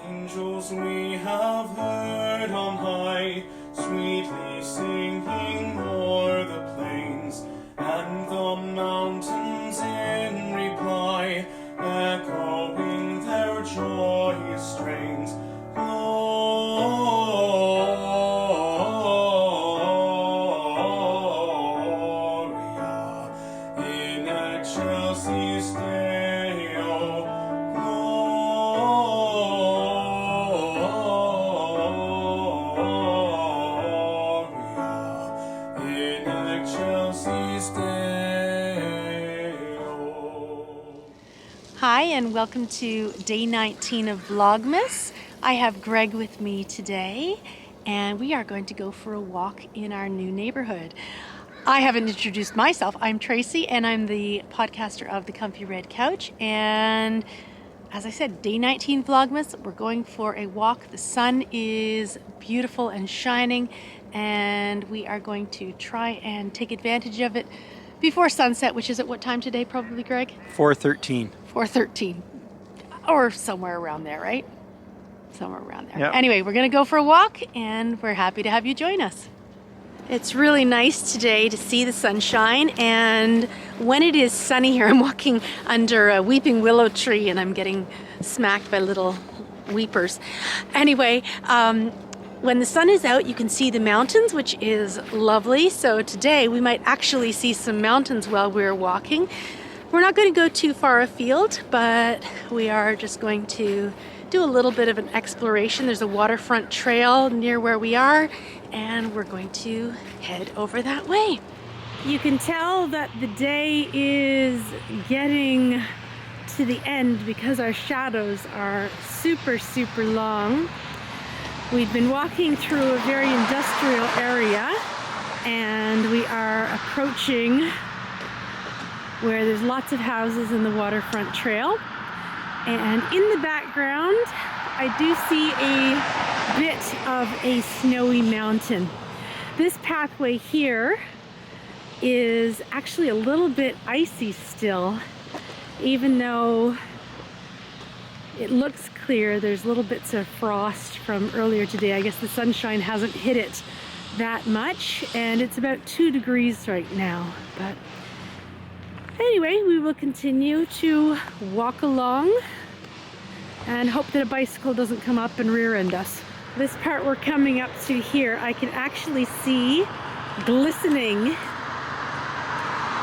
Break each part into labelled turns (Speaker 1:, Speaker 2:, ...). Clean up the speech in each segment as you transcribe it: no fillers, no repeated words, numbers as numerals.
Speaker 1: Angels we have heard on high, sweetly singing o'er the plains, and the mountains in reply, echoing their joyous strains. Gloria in excelsis Deo. Gloria in excelsis Deo.
Speaker 2: Hi, and welcome to day 19 of Vlogmas. I have Greg with me today, and we are going to go for a walk in our new neighborhood. I haven't introduced myself. I'm Tracy, and I'm the podcaster of The Comfy Red Couch. And as I said, day 19 Vlogmas, we're going for a walk. The sun is beautiful and shining, and we are going to try and take advantage of it before sunset, which is at what time today, probably, Greg?
Speaker 3: 4:13.
Speaker 2: 4:13, or somewhere around there, right? Somewhere around there.
Speaker 3: Yep.
Speaker 2: Anyway, we're going to go for a walk, and we're happy to have you join us. It's really nice today to see the sunshine, and when it is sunny here, I'm walking under a weeping willow tree, and I'm getting smacked by little weepers. Anyway, when the sun is out, you can see the mountains, which is lovely. So today we might actually see some mountains while we're walking. We're not going to go too far afield, but we are just going to do a little bit of an exploration. There's a waterfront trail near where we are, and we're going to head over that way. You can tell that the day is getting to the end because our shadows are super long. We've been walking through a very industrial area, and we are approaching where there's lots of houses in the Waterfront Trail. And in the background, I do see a bit of a snowy mountain. This pathway here is actually a little bit icy still, even though it looks clear. There's little bits of frost from earlier today. I guess the sunshine hasn't hit it that much, and it's about 2 degrees right now. But anyway, we will continue to walk along and hope that a bicycle doesn't come up and rear end us. This part we're coming up to here, I can actually see glistening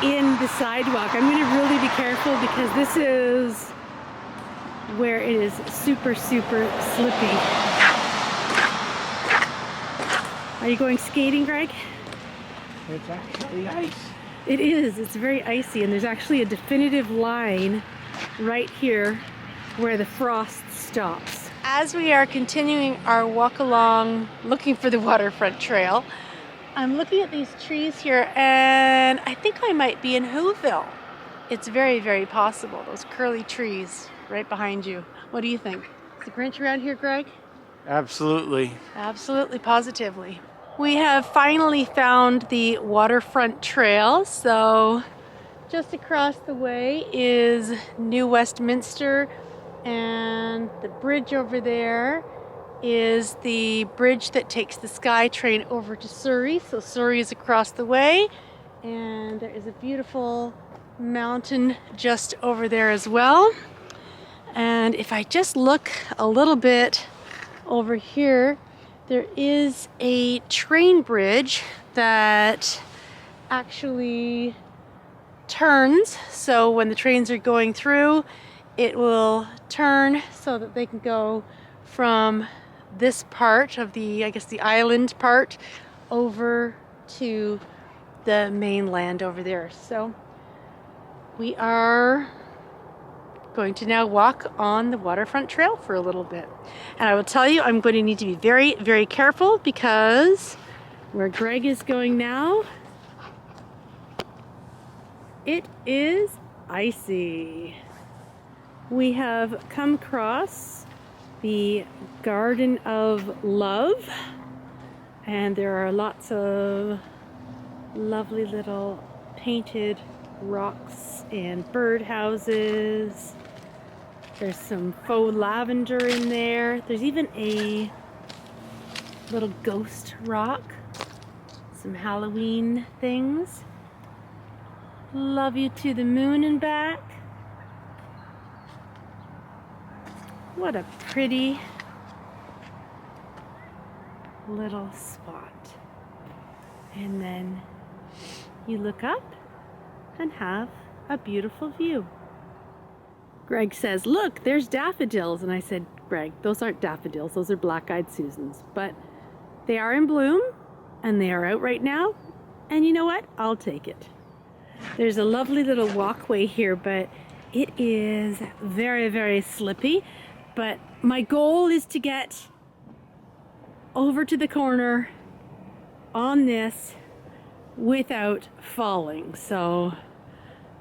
Speaker 2: in the sidewalk. I'm going to really be careful because this is where it is super slippy. Are you going skating, Greg?
Speaker 3: It's actually ice.
Speaker 2: It is. It's very icy, and there's actually a definitive line right here where the frost stops. As we are continuing our walk along looking for the Waterfront Trail, I'm looking at these trees here, and I think I might be in Whoville. It's very possible. Those curly trees right behind you. What do you think? Is the Grinch around here, Greg?
Speaker 3: Absolutely.
Speaker 2: Absolutely, positively. We have finally found the Waterfront Trail. So just across the way is New Westminster, and the bridge over there is the bridge that takes the SkyTrain over to Surrey. So Surrey is across the way, and there is a beautiful mountain just over there as well. And if I just look a little bit over here, there is a train bridge that actually turns. So when the trains are going through, it will turn so that they can go from this part of the, I guess the island part, over to the mainland over there. So we are going to now walk on the Waterfront Trail for a little bit. And I will tell you, I'm going to need to be very careful because where Greg is going now, it is icy. We have come across the Garden of Love, and there are lots of lovely little painted rocks and birdhouses. There's some faux lavender in there. There's even a little ghost rock. Some Halloween things. Love you to the moon and back. What a pretty little spot. And then you look up and have a beautiful view. Greg says, look, there's daffodils. And I said, Greg, those aren't daffodils, those are black-eyed Susans. But they are in bloom and they are out right now. And you know what? I'll take it. There's a lovely little walkway here, but it is very, very slippy. But my goal is to get over to the corner on this without falling. So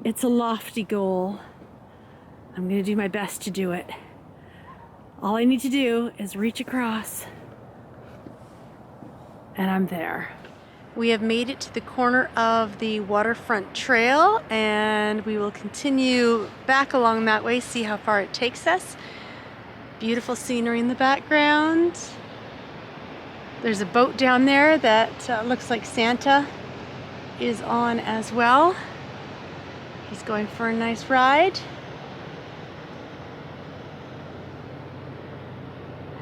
Speaker 2: it's a lofty goal. I'm going to do my best to do it. All I need to do is reach across and I'm there. We have made it to the corner of the Waterfront Trail and we will continue back along that way, see how far it takes us. Beautiful scenery in the background. There's a boat down there that looks like Santa is on as well. He's going for a nice ride.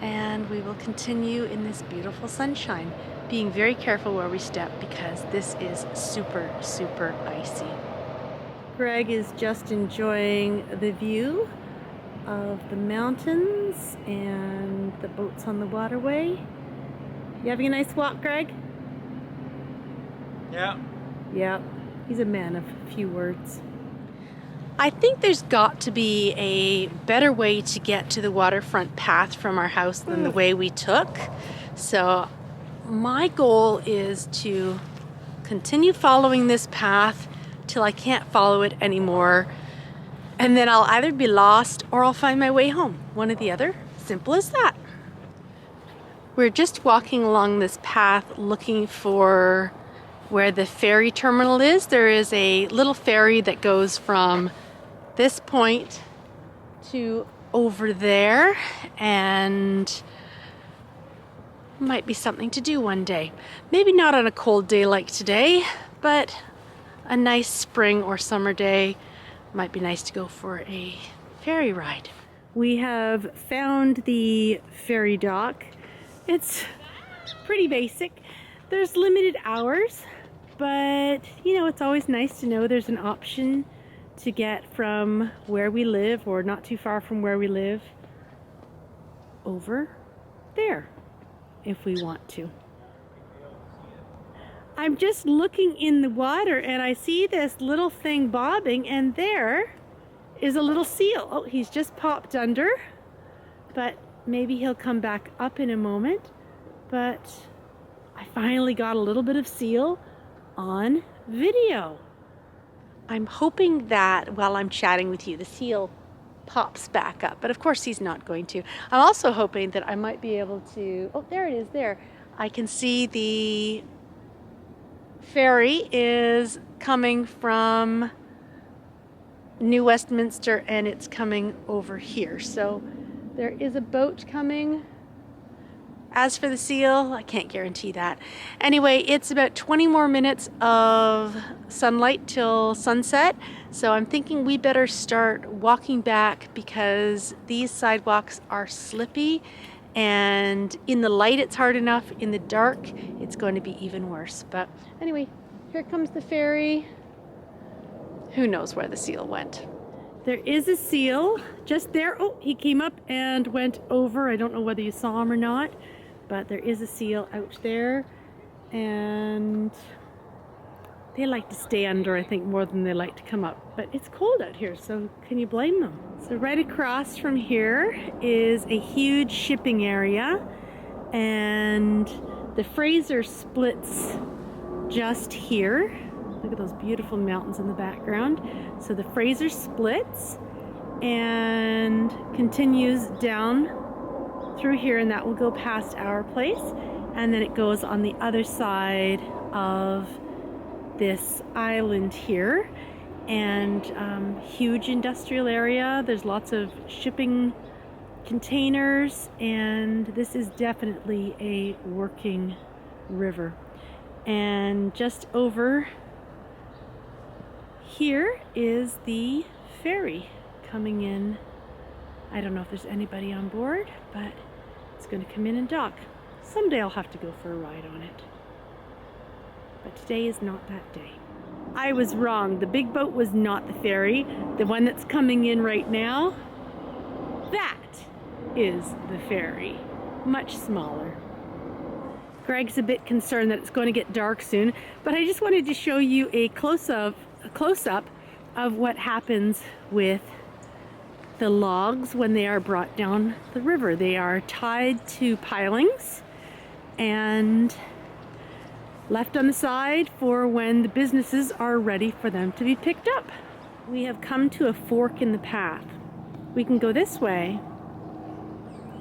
Speaker 2: And we will continue in this beautiful sunshine, being very careful where we step because this is super, super icy. Greg is just enjoying the view of the mountains and the boats on the waterway. You having a nice walk, Greg?
Speaker 3: Yeah.
Speaker 2: Yeah, he's a man of few words. I think there's got to be a better way to get to the waterfront path from our house than the way we took. So my goal is to continue following this path till I can't follow it anymore. And then I'll either be lost or I'll find my way home. One or the other. Simple as that. We're just walking along this path looking for where the ferry terminal is. There is a little ferry that goes from this point to over there, and might be something to do one day. Maybe not on a cold day like today, but a nice spring or summer day might be nice to go for a ferry ride. We have found the ferry dock. It's pretty basic. There's limited hours, but you know, it's always nice to know there's an option to get from where we live, or not too far from where we live, over there if we want to. I'm just looking in the water and I see this little thing bobbing, and there is a little seal. Oh, he's just popped under, but maybe he'll come back up in a moment. But I finally got a little bit of seal on video. I'm hoping that while I'm chatting with you, the seal pops back up, but of course he's not going to. I'm also hoping that I might be able to, oh, there it is there. I can see the ferry is coming from New Westminster and it's coming over here. So there is a boat coming. As for the seal, I can't guarantee that. Anyway, it's about 20 more minutes of sunlight till sunset. So I'm thinking we better start walking back because these sidewalks are slippy, and in the light it's hard enough. In the dark, it's going to be even worse. But anyway, here comes the ferry. Who knows where the seal went? There is a seal just there. Oh, he came up and went over. I don't know whether you saw him or not, but there is a seal out there, and they like to stay under, I think, more than they like to come up. But it's cold out here, so can you blame them? So right across from here is a huge shipping area, and the Fraser splits just here. Look at those beautiful mountains in the background. So the Fraser splits and continues down through here, and that will go past our place, and then it goes on the other side of this island here. and huge industrial area. There's lots of shipping containers, and this is definitely a working river. And just over here is the ferry coming in. I don't know if there's anybody on board, but it's going to come in and dock. Someday I'll have to go for a ride on it. But today is not that day. I was wrong. The big boat was not the ferry. The one that's coming in right now, that is the ferry. Much smaller. Greg's a bit concerned that it's going to get dark soon, but I just wanted to show you a close-up of what happens with the logs when they are brought down the river. They are tied to pilings and left on the side for when the businesses are ready for them to be picked up. We have come to a fork in the path. We can go this way,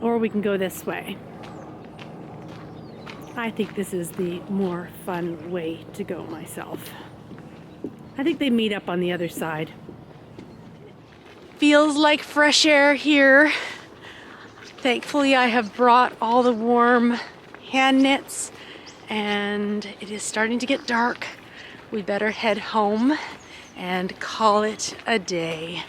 Speaker 2: or we can go this way. I think this is the more fun way to go myself. I think they meet up on the other side. Feels like fresh air here. Thankfully, I have brought all the warm hand knits, and it is starting to get dark. We better head home and call it a day.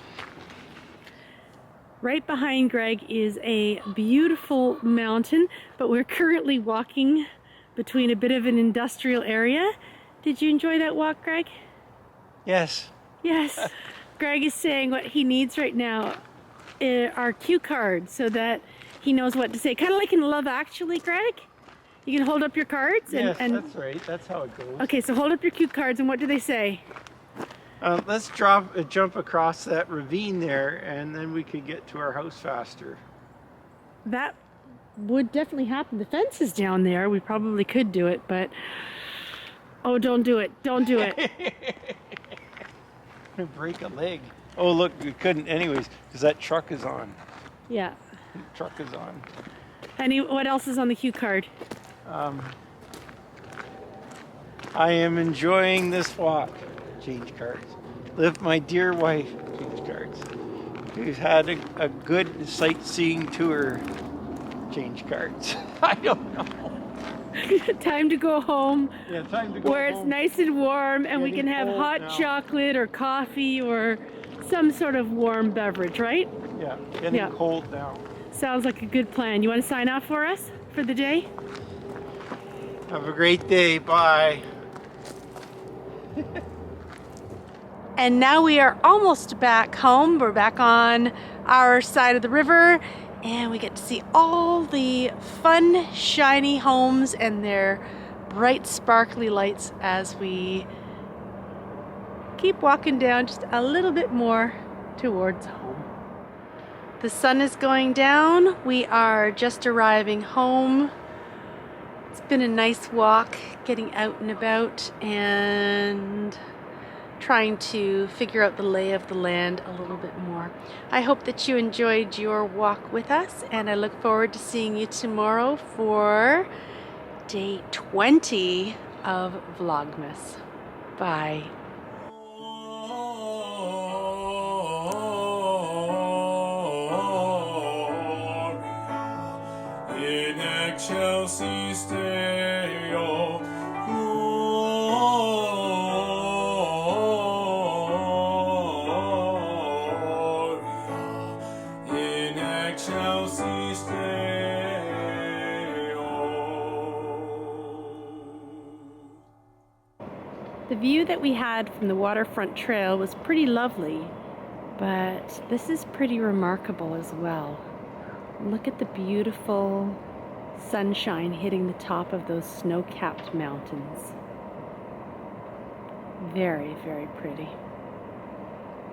Speaker 2: Right behind Greg is a beautiful mountain, but we're currently walking between a bit of an industrial area. Did you enjoy that walk, Greg?
Speaker 3: Yes.
Speaker 2: Yes. Greg is saying what he needs right now are cue cards so that he knows what to say. Kind of like in Love Actually, Greg? You can hold up your cards and...
Speaker 3: Yes, that's right. That's how it goes.
Speaker 2: Okay, so hold up your cue cards, and what do they say?
Speaker 3: Let's jump across that ravine there, and then we could get to our house faster.
Speaker 2: That would definitely happen. The fence is down there. We probably could do it, but... Oh, don't do it. Don't do it.
Speaker 3: I'm gonna break a leg. Oh, look, we couldn't anyways, because that truck is on.
Speaker 2: Yeah.
Speaker 3: The truck is on.
Speaker 2: What else is on the cue card?
Speaker 3: I am enjoying this walk. Change cards. Live my dear wife. Change cards. Who's had a good sightseeing tour. Change cards. I don't know.
Speaker 2: Time to go home.
Speaker 3: Yeah, time to go
Speaker 2: where
Speaker 3: home.
Speaker 2: It's nice and warm, and we
Speaker 3: Getting
Speaker 2: can have
Speaker 3: cold
Speaker 2: hot
Speaker 3: now.
Speaker 2: chocolate or coffee or some sort of warm beverage, right?
Speaker 3: Yeah, getting
Speaker 2: Yeah.
Speaker 3: cold now.
Speaker 2: Sounds like a good plan. You want to sign off for us for the day?
Speaker 3: Have a great day. Bye.
Speaker 2: And now we are almost back home. We're back on our side of the river, and we get to see all the fun, shiny homes and their bright, sparkly lights as we keep walking down just a little bit more towards home. The sun is going down. We are just arriving home. It's been a nice walk, getting out and about and trying to figure out the lay of the land a little bit more. I hope that you enjoyed your walk with us, and I look forward to seeing you tomorrow for day 20 of Vlogmas. Bye.
Speaker 1: In excelsis Deo, Gloria, in excelsis Deo.
Speaker 2: The view that we had from the Waterfront Trail was pretty lovely, but this is pretty remarkable as well. Look at the beautiful sunshine hitting the top of those snow-capped mountains. Very, very pretty.